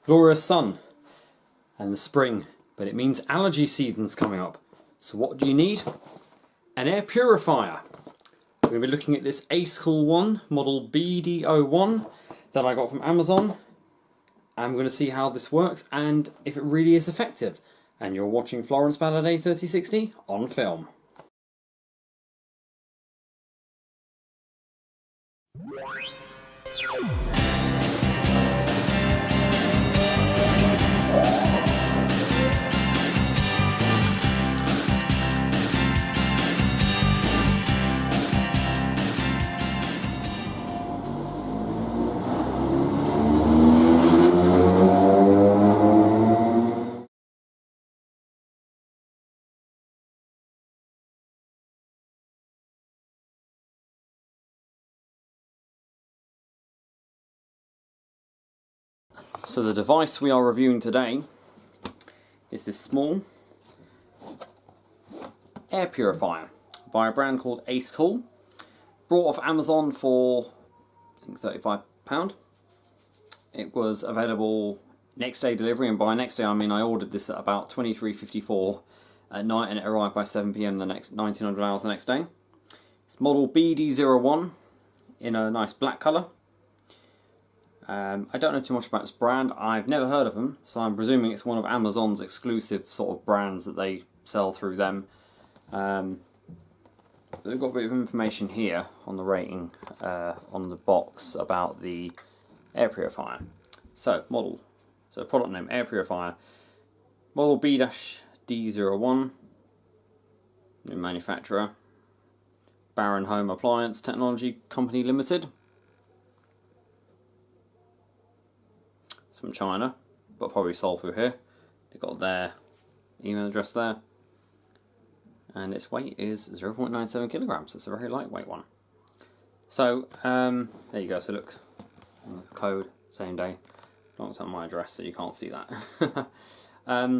Glorious sun and the spring, but it means allergy season's coming up. So what do you need? An air purifier. We're going to be looking at this Acekool one, model BD-01, that I got from Amazon. I'm going to see how this works and if it really is effective. And you're watching FlorenceBallardA3060 on film. So the device we are reviewing today is this small air purifier by a brand called Acekool. Brought off Amazon for I think £35. It was available next day delivery, and by next day I mean I ordered this at about 23:54 at night and it arrived by 7 PM the next 1900 hours the next day. It's model BD-01 in a nice black colour. I don't know too much about this brand. I've never heard of them, so I'm presuming it's one of Amazon's exclusive sort of brands that they sell through them. They've got a bit of information here on the rating on the box about the air purifier. So product name air purifier, model B-D01, new manufacturer, Barron Home Appliance Technology Company Limited. From China, but probably sold through here. They've got their email address there, and its weight is 0.97 kilograms. It's a very lightweight one. So there you go. So look, code same day. Not on my address, so you can't see that. But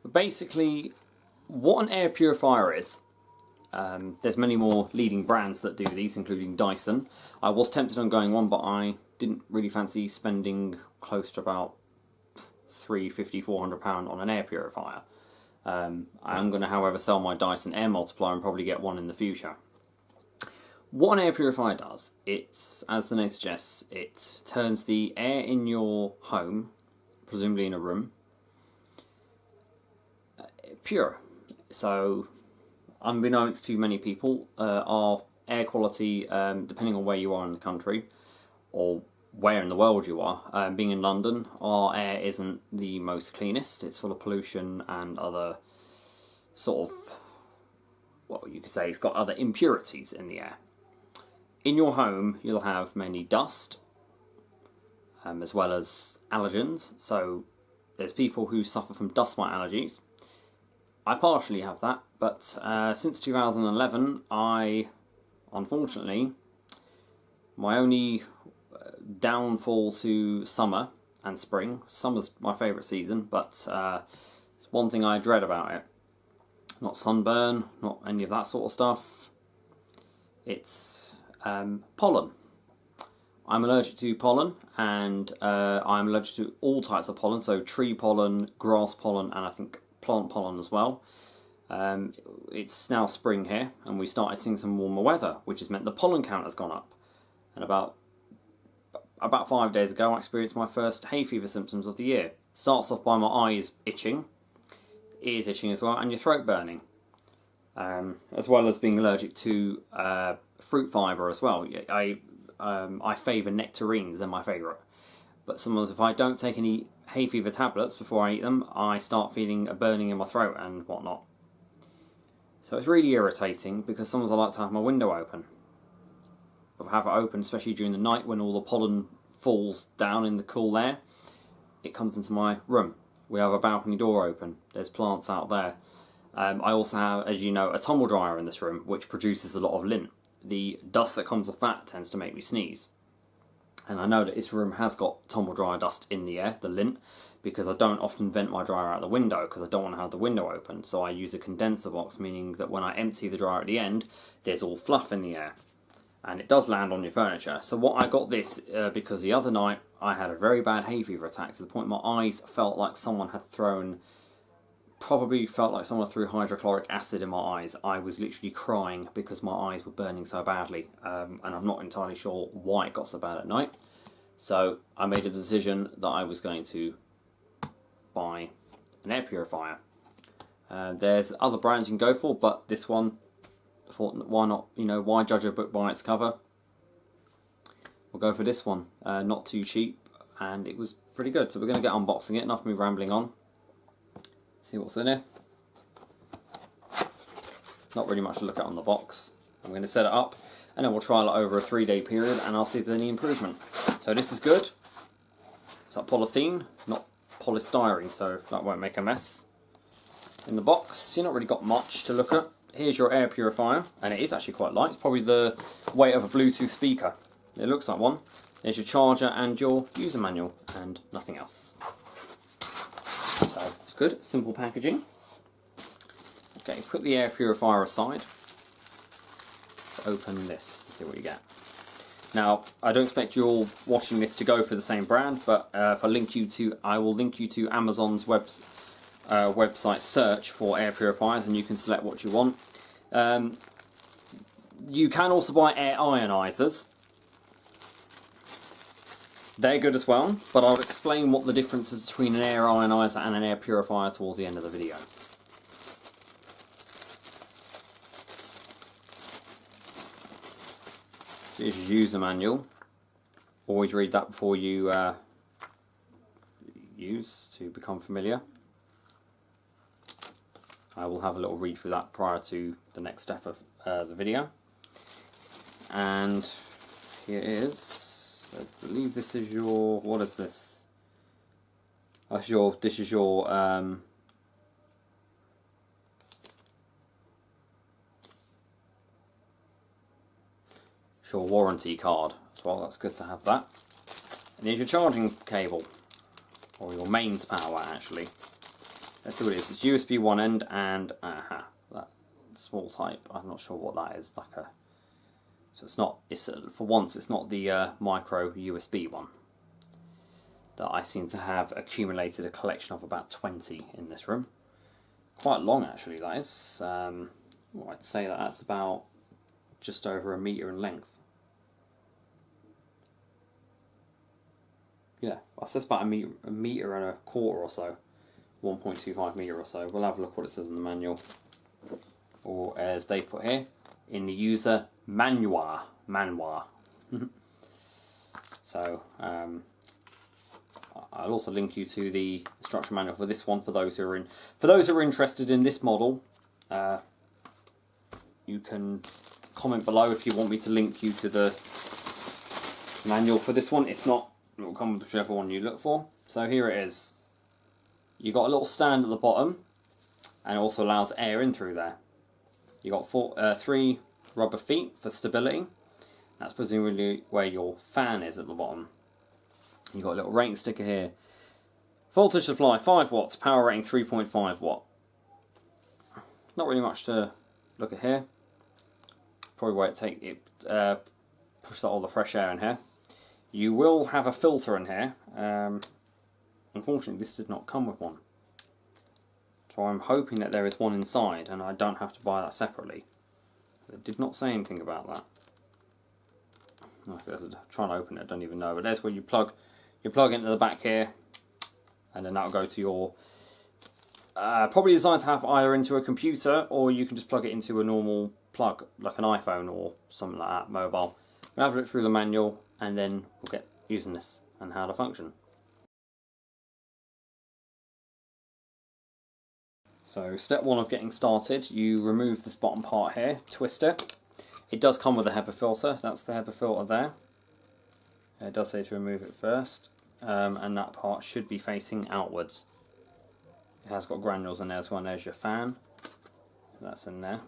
basically, what an air purifier is. There's many more leading brands that do these, including Dyson. I was tempted on going one, but I didn't really fancy spending close to about £350–400 on an air purifier. I am going to, however, sell my Dyson air multiplier and probably get one in the future. What an air purifier does, it's, as the name suggests, it turns the air in your home, presumably in a room, pure. So, unbeknownst to many people, our air quality, depending on where you are in the country, or where in the world you are, being in London, our air isn't the most cleanest. It's full of pollution and other sort of, well, you could say it's got other impurities in the air. In your home, you'll have mainly dust, as well as allergens. So there's people who suffer from dustmite allergies. I partially have that, but since 2011, unfortunately, my only downfall to summer and spring. Summer's my favourite season, but it's one thing I dread about it. Not sunburn, not any of that sort of stuff. It's pollen. I'm allergic to pollen, and I'm allergic to all types of pollen, so tree pollen, grass pollen, and I think plant pollen as well. It's now spring here, and we started seeing some warmer weather, which has meant the pollen count has gone up. And about 5 days ago, I experienced my first hay fever symptoms of the year. Starts off by my eyes itching, ears itching as well, and your throat burning. As well as being allergic to fruit fibre as well. I favour nectarines, they're my favourite. But sometimes if I don't take any hay fever tablets before I eat them, I start feeling a burning in my throat and whatnot. So it's really irritating, because sometimes I like to have my window open. If I have it open, especially during the night when all the pollen falls down in the cool air, it comes into my room. We have a balcony door open, there's plants out there. I also have, as you know, a tumble dryer in this room, which produces a lot of lint. The dust that comes off that tends to make me sneeze. And I know that this room has got tumble dryer dust in the air, the lint, because I don't often vent my dryer out the window, because I don't want to have the window open. So I use a condenser box, meaning that when I empty the dryer at the end, there's all fluff in the air. and it does land on your furniture. So what I got this because the other night I had a very bad hay fever attack, to the point my eyes felt like someone had thrown, probably felt like someone threw hydrochloric acid in my eyes. I was literally crying because my eyes were burning so badly, and I'm not entirely sure why it got so bad at night. So I made a decision that I was going to buy an air purifier. There's other brands you can go for, but this one, I thought, why not? You know, why judge a book by its cover? We'll go for this one. Not too cheap, and it was pretty good. So we're going to get unboxing it. Enough of me rambling on. See what's in here. Not really much to look at on the box. I'm going to set it up, and then we'll trial it over a 3-day period, and I'll see if there's any improvement. So this is good. It's like polythene, not polystyrene, so that won't make a mess. In the box, you've not really got much to look at. Here's your air purifier, and it is actually quite light. It's probably the weight of a Bluetooth speaker. It looks like one. There's your charger and your user manual, and nothing else. So it's good, simple packaging. Okay, put the air purifier aside. Let's open this, see what you get. Now, I don't expect you all watching this to go for the same brand, but I will link you to Amazon's website search for air purifiers, and you can select what you want. You can also buy air ionizers. They're good as well, but I'll explain what the difference is between an air ionizer and an air purifier towards the end of the video. Here's your user manual. Always read that before you use, to become familiar. I will have a little read through that prior to the next step of the video. And here it is. I believe this is your, what is this? This is your warranty card as well. That's good to have that. And here's your charging cable, or your mains power actually. Let's see what it is. It's USB one end and that small type. I'm not sure what that is. Like a, so it's not. It's for once it's not the micro USB one that I seem to have accumulated a collection of about 20 in this room. Quite long actually. That is. Well, I'd say that's about just over 1 meter in length. Yeah, I say it's about a meter and a quarter or so. 1.25 meter or so. We'll have a look what it says in the manual, or as they put here in the user manual. So I'll also link you to the instruction manual for this one for those who are interested in this model. You can comment below if you want me to link you to the manual for this one. If not, it will come with whichever one you look for. So here it is. You've got a little stand at the bottom, and it also allows air in through there. You've got 3 rubber feet for stability. That's presumably where your fan is at the bottom. You've got a little rating sticker here. Voltage supply 5 watts, power rating 3.5 watt. Not really much to look at here. Probably where push all the fresh air in here. You will have a filter in here. Unfortunately, this did not come with one. So I'm hoping that there is one inside and I don't have to buy that separately. It did not say anything about that. I'm trying to open it, I don't even know. But there's where you plug into the back here, and then that'll go to your probably designed to have either into a computer, or you can just plug it into a normal plug like an iPhone or something like that, mobile. We'll have a look through the manual and then we'll get using this and how to function. So step 1 of getting started, you remove this bottom part here, twist it. It does come with a Hepa filter, that's the Hepa filter there. It does say to remove it first, and that part should be facing outwards. It has got granules in there as well. There's your fan, that's in there.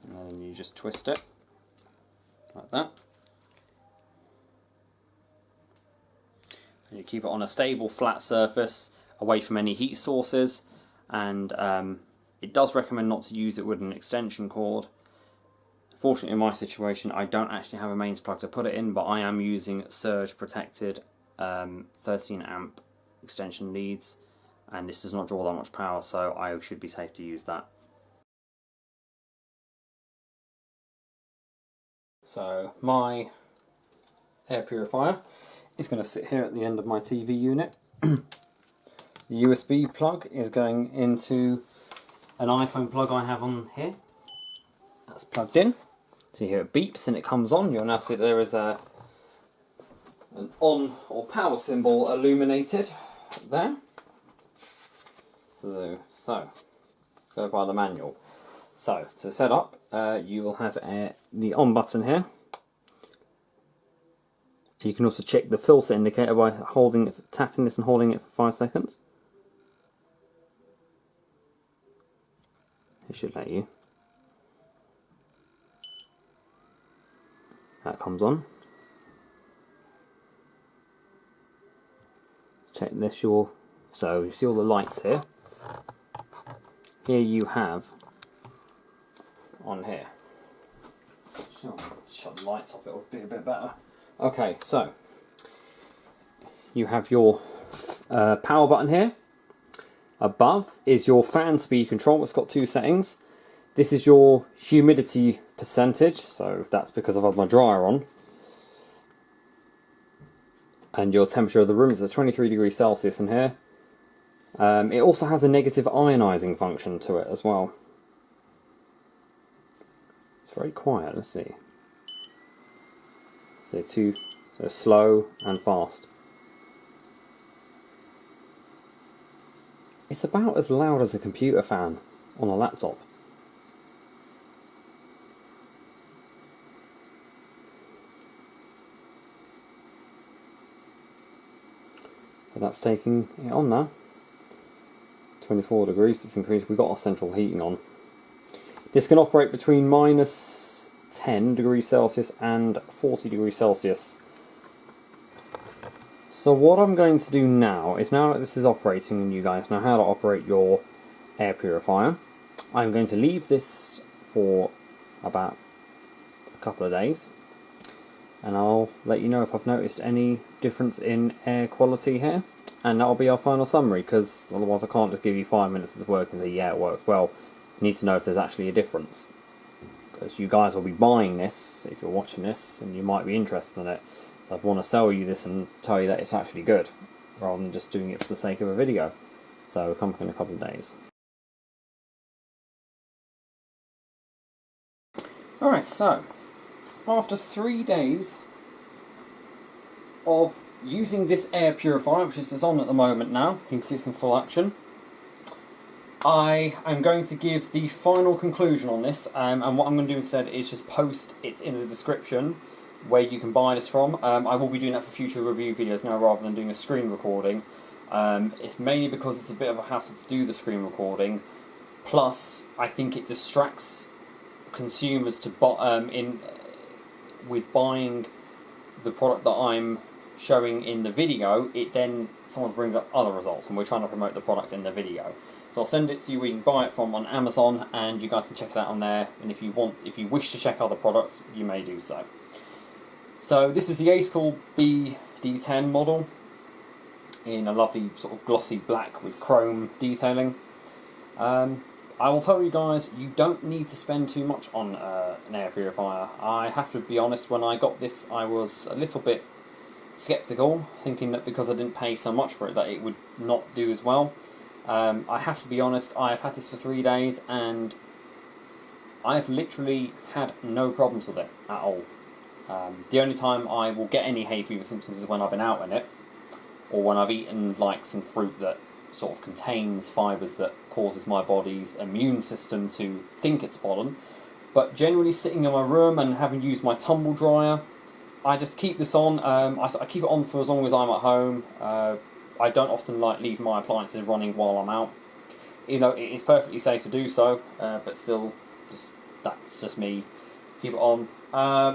And then you just twist it like that. And you keep it on a stable flat surface. away from any heat sources, and it does recommend not to use it with an extension cord. Fortunately, in my situation, I don't actually have a mains plug to put it in, but I am using surge protected 13 amp extension leads, and this does not draw that much power, so I should be safe to use that. So my air purifier is going to sit here at the end of my TV unit. The USB plug is going into an iPhone plug I have on here. That's plugged in. So you hear it beeps and it comes on. You'll now see that there is an on or power symbol illuminated there. So go by the manual. So to set up, you will have the on button here. You can also check the filter indicator by holding it, tapping this and holding it for 5 seconds. It should let you. That comes on. Check this. So you see all the lights here. Here you have on here. Shut the lights off. It'll be a bit better. Okay, so you have your power button here. Above is your fan speed control. It's got 2 settings. This is your humidity percentage, so that's because I've had my dryer on. And your temperature of the room is at 23 degrees Celsius in here. It also has a negative ionizing function to it as well. It's very quiet, let's see. So slow and fast. It's about as loud as a computer fan on a laptop. So that's taking it on now. 24 degrees, it's increased. We've got our central heating on. This can operate between minus 10 degrees Celsius and 40 degrees Celsius. So what I'm going to do now is, now that this is operating and you guys know how to operate your air purifier, I'm going to leave this for about a couple of days, and I'll let you know if I've noticed any difference in air quality here, and that'll be our final summary, because otherwise I can't just give you 5 minutes of work and say yeah it works well. You need to know if there's actually a difference, because you guys will be buying this if you're watching this and you might be interested in it. So I'd want to sell you this and tell you that it's actually good, rather than just doing it for the sake of a video. So come back in a couple of days. Alright, so after 3 days of using this air purifier, which is on at the moment now, you can see it's in full action, I am going to give the final conclusion on this, and what I'm going to do instead is just post it in the description where you can buy this from. I will be doing that for future review videos now rather than doing a screen recording. It's mainly because it's a bit of a hassle to do the screen recording, plus I think it distracts consumers with buying the product that I'm showing in the video. It then someone brings up other results, and we're trying to promote the product in the video. So I'll send it to you where you can buy it from on Amazon, and you guys can check it out on there, and if you wish to check other products, you may do so. So this is the Acekool BD-01 model in a lovely sort of glossy black with chrome detailing. I will tell you guys, you don't need to spend too much on an air purifier. I have to be honest, when I got this I was a little bit sceptical, thinking that because I didn't pay so much for it that it would not do as well. I have to be honest, I've had this for 3 days and I've literally had no problems with it at all. The only time I will get any hay fever symptoms is when I've been out in it, or when I've eaten like some fruit that sort of contains fibres that causes my body's immune system to think it's pollen. But generally sitting in my room and having used my tumble dryer, I just keep this on. I keep it on for as long as I'm at home. I don't often leave my appliances running while I'm out. You know, it is perfectly safe to do so, but still, that's just me. Keep it on.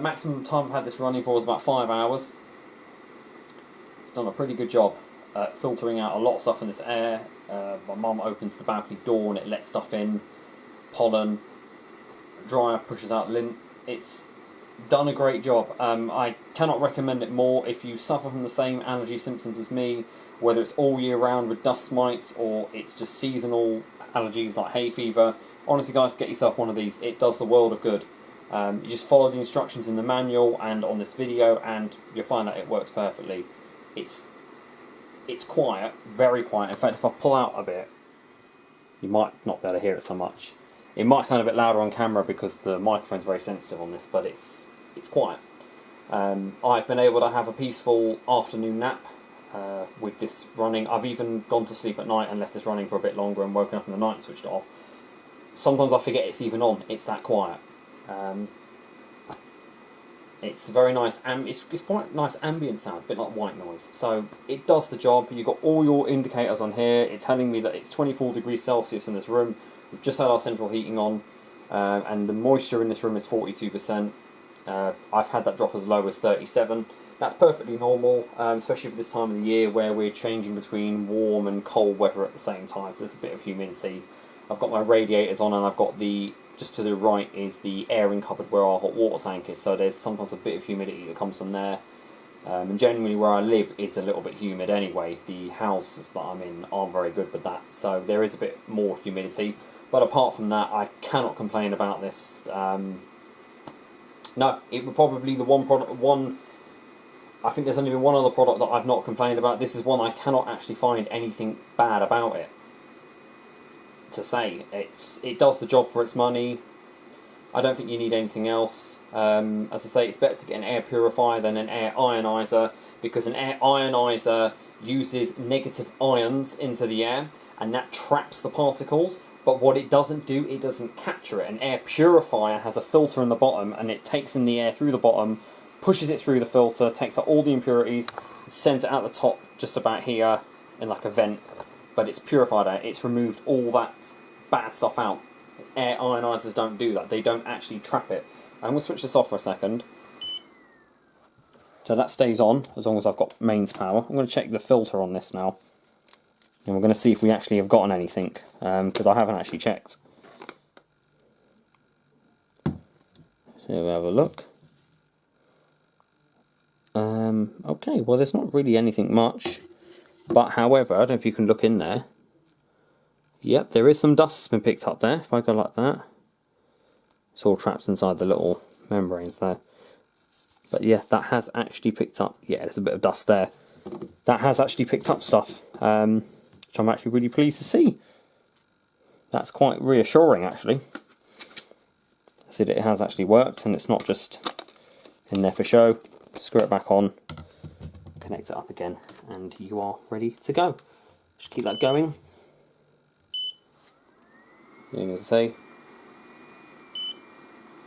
Maximum time I've had this running for is about 5 hours. It's done a pretty good job. filtering out a lot of stuff in this air. My mum opens the balcony door and it lets stuff in, pollen. Dryer pushes out lint. It's done a great job. I cannot recommend it more if you suffer from the same allergy symptoms as me, whether it's all year round with dust mites or it's just seasonal allergies like hay fever. Honestly guys, get yourself one of these. It does the world of good. You just follow the instructions in the manual and on this video and you'll find that it works perfectly. It's quiet, very quiet. In fact, if I pull out a bit, you might not be able to hear it so much. It might sound a bit louder on camera because the microphone's very sensitive on this, but it's quiet. I've been able to have a peaceful afternoon nap with this running. I've even gone to sleep at night and left this running for a bit longer and woken up in the night and switched it off. Sometimes I forget it's even on. It's that quiet. It's very nice, and it's quite nice ambient sound, a bit like white noise. So it does the job. You've got all your indicators on here. It's telling me that it's 24 degrees Celsius in this room. We've just had our central heating on, and the moisture in this room is 42%. I've had that drop as low as 37. That's perfectly normal, especially for this time of the year where we're changing between warm and cold weather at the same time. So there's a bit of humidity. I've got my radiators on, and I've got just to the right is the airing cupboard where our hot water tank is, so there's sometimes a bit of humidity that comes from there. And generally where I live is a little bit humid anyway. The houses that I'm in aren't very good with that, so there is a bit more humidity. But apart from that, I cannot complain about this. No, it would probably be the one I think there's only been one other product that I've not complained about. This is one I cannot actually find anything bad about it to say. It does the job for its money. I don't think you need anything else. As I say, it's better to get an air purifier than an air ionizer, because an air ionizer uses negative ions into the air and that traps the particles, but what it doesn't do, it doesn't capture it. An air purifier has a filter in the bottom and it takes in the air through the bottom, pushes it through the filter, takes out all the impurities, sends it out the top just about here in like a vent. But it's purified air. It's removed all that bad stuff out. Air ionizers don't do that. They don't actually trap it. I'm going to switch this off for a second. So that stays on as long as I've got mains power. I'm going to check the filter on this now. And we're going to see if we actually have gotten anything. Because I haven't actually checked. So we'll have a look. Okay, well there's not really anything much. But however, I don't know if you can look in there. Yep, there is some dust that's been picked up there. If I go like that, it's all trapped inside the little membranes there. But yeah, that has actually picked up. Yeah, there's a bit of dust there. That has actually picked up stuff, which I'm actually really pleased to see. That's quite reassuring, actually. See that it has actually worked, and it's not just in there for show. Screw it back on, connect it up again, and you are ready to go. Just keep that going. As I say,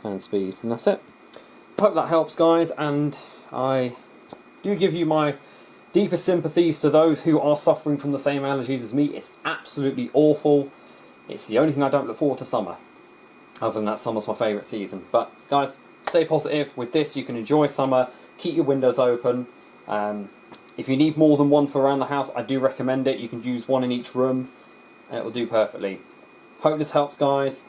fan speed, and that's it. Hope that helps, guys, and I do give you my deepest sympathies to those who are suffering from the same allergies as me. It's absolutely awful. It's the only thing I don't look forward to summer. Other than that, summer's my favourite season. But guys, stay positive. With this, you can enjoy summer. Keep your windows open. If you need more than one for around the house, I do recommend it. You can use one in each room, and it will do perfectly. Hope this helps, guys.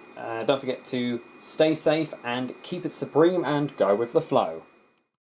Don't forget to stay safe and keep it supreme and go with the flow.